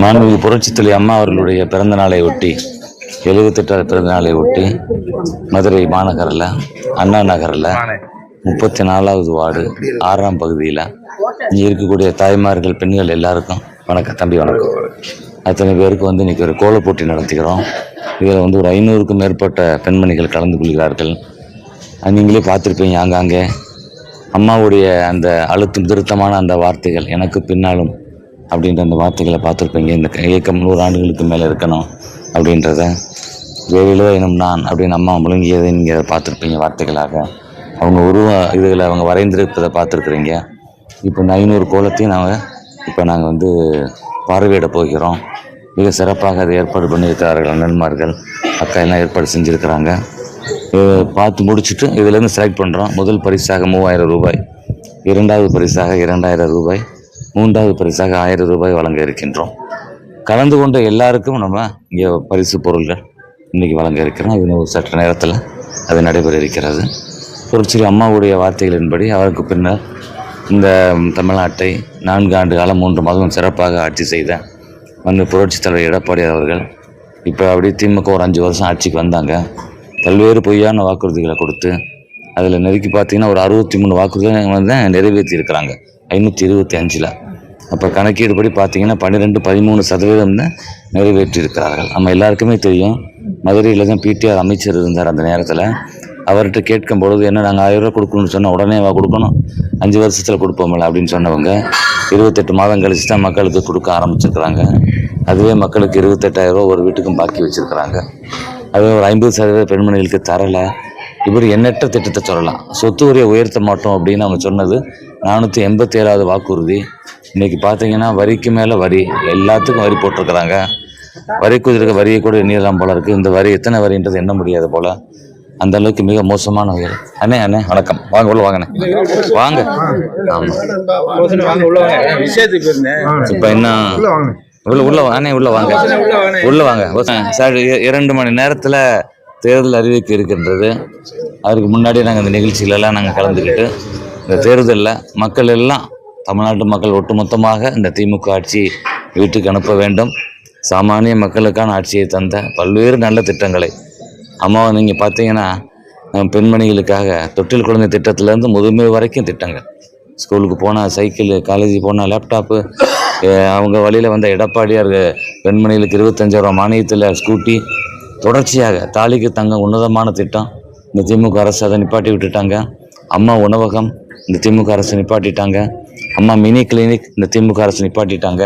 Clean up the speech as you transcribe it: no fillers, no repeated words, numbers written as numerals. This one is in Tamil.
மாண்புமிகு புரட்சித்தலைவி அம்மா அவர்களுடைய பிறந்த நாளை ஒட்டி 78வது பிறந்த நாளை ஒட்டி மதுரை மாநகரில் அண்ணா நகரில் 34வது வார்டு 6ஆம் பகுதியில் இங்கே இருக்கக்கூடிய தாய்மார்கள் பெண்கள் எல்லாருக்கும் வணக்கம் தம்பி வணக்கம். அத்தனை பேருக்கு இன்றைக்கி ஒரு கோல போட்டி நடத்திக்கிறோம். இதில் ஒரு 500க்கும் மேற்பட்ட பெண்மணிகள் கலந்து கொள்கிறார்கள். நீங்களே பார்த்துருப்பீங்க, ஆங்காங்கே அம்மாவுடைய அந்த அழுத்தம் திருத்தமான அந்த வார்த்தைகள், எனக்கு பின்னாலும் அப்படின்ற அந்த வார்த்தைகளை பார்த்துருப்பீங்க. இந்த இயக்கம் 100 ஆண்டுகளுக்கு மேலே இருக்கணும் அப்படின்றத, வேலையிலோ எனும் நான் அப்படின்னு அம்மா முழங்கியதை நீங்கள் பார்த்துருப்பீங்க வார்த்தைகளாக. அவங்க இதுகளை அவங்க வரைந்திருப்பதை பார்த்துருக்குறீங்க. இப்போ இந்த 500 கோலத்தையும் நாங்கள் பார்வையிட போகிறோம். மிக சிறப்பாக அதை ஏற்பாடு பண்ணியிருக்கிறார்கள். அண்ணன்மார்கள் அக்கா எல்லாம் ஏற்பாடு செஞ்சுருக்கிறாங்க. பார்த்து முடிச்சுட்டு இதிலேருந்து செலக்ட் பண்ணுறோம். முதல் பரிசாக 3000 ரூபாய், 2வது பரிசாக 2000 ரூபாய், 3வது பரிசாக 1000 ரூபாய் வழங்க இருக்கின்றோம். கலந்து கொண்ட எல்லாருக்கும் நம்ம இங்கே பரிசு பொருள்கள் இன்றைக்கி வழங்க இருக்கிறோம். இது சற்று நேரத்தில் அது நடைபெற இருக்கிறது. புரட்சித்தலைவி அம்மாவுடைய வார்த்தைகளின்படி அவருக்கு பின்னர் இந்த தமிழ்நாட்டை 4 ஆண்டு காலம் 3 மாதம் சிறப்பாக ஆட்சி செய்த புரட்சித் தலைவர் எடப்பாடி அவர்கள் இப்போ அப்படியே திமுக ஒரு 5 வருஷம் ஆட்சிக்கு வந்தாங்க. பல்வேறு பொய்யான வாக்குறுதிகளை கொடுத்து அதில் நெருக்கி பார்த்திங்கன்னா ஒரு 63 வாக்குறுதிகள் தான் நிறைவேற்றி இருக்கிறாங்க 525. அப்போ கணக்கீடுபடி பார்த்திங்கன்னா 12-13% தான் நிறைவேற்றி இருக்கிறார்கள். நம்ம எல்லாருக்குமே தெரியும், மதுரையில் தான் பிடிஆர் அமைச்சர் இருந்தார் அந்த நேரத்தில். அவர்கிட்ட கேட்கும் பொழுது என்ன நாங்கள் 1000 ரூபா கொடுக்கணும்னு சொன்னால் உடனே கொடுக்கணும், 5 வருஷத்தில் கொடுப்போம்ல அப்படின்னு சொன்னவங்க 28 மாதம் கழிச்சு தான் மக்களுக்கு கொடுக்க ஆரம்பிச்சிருக்கிறாங்க. அதுவே மக்களுக்கு 28,000 ரூபா ஒரு வீட்டுக்கும் பாக்கி வச்சுருக்கிறாங்க. அது ஒரு 50% பெண்மணிகளுக்கு தரலை. இவர் எண்ணற்ற திட்டத்தை சொல்லலாம். சொத்து வரியை உயர்த்த மாட்டோம் அப்படின்னு அவங்க சொன்னது 487வது வாக்குறுதி. இன்றைக்கி பார்த்தீங்கன்னா வரிக்கு மேலே வரி, எல்லாத்துக்கும் வரி போட்டிருக்கிறாங்க. வரி குதிருக்க வரியை கூட எண்ணிடலாம் போல இருக்குது. இந்த வரி எத்தனை வரின்றது எண்ண முடியாது போல், அந்த அளவுக்கு மிக மோசமான வகையில். அண்ணே வணக்கம், வாங்க உள்ள வாங்கண்ணே, வாங்க. ஆமாம், இப்போ என்ன உள்ள அண்ணே உள்ள வாங்க சார். 2 மணி நேரத்தில் தேர்தல் அறிவிக்க இருக்கின்றது. அதுக்கு முன்னாடி நாங்கள் இந்த நிகழ்ச்சிகளெல்லாம் நாங்கள் கலந்துக்கிட்டு இந்த தேர்தலில் மக்கள் எல்லாம், தமிழ்நாட்டு மக்கள் ஒட்டுமொத்தமாக இந்த திமுக ஆட்சி வீட்டுக்கு அனுப்ப வேண்டும். சாமானிய மக்களுக்கான ஆட்சியை தந்த பல்வேறு நல்ல திட்டங்களை அம்மாவை நீங்கள் பார்த்தீங்கன்னா, பெண்மணிகளுக்காக தொட்டில் குழந்தை திட்டத்திலேருந்து முதுமை வரைக்கும் திட்டங்கள், ஸ்கூலுக்கு போனால் சைக்கிள், காலேஜுக்கு போனால் லேப்டாப்பு, அவங்க வழியில் வந்த எடப்பாடியார் பெண்மணிகளுக்கு 25,000 ரூபா மானியத்தில் ஸ்கூட்டி, தொடர்ச்சியாக தாலிக்கு தங்கம் உன்னதமான திட்டம் இந்த திமுக அரசு அதை நிப்பாட்டி விட்டுட்டாங்க. அம்மா உணவகம் இந்த திமுக அரசு நிப்பாட்டிட்டாங்க. அம்மா மினி கிளினிக் இந்த திமுக அரசு நிப்பாட்டிட்டாங்க.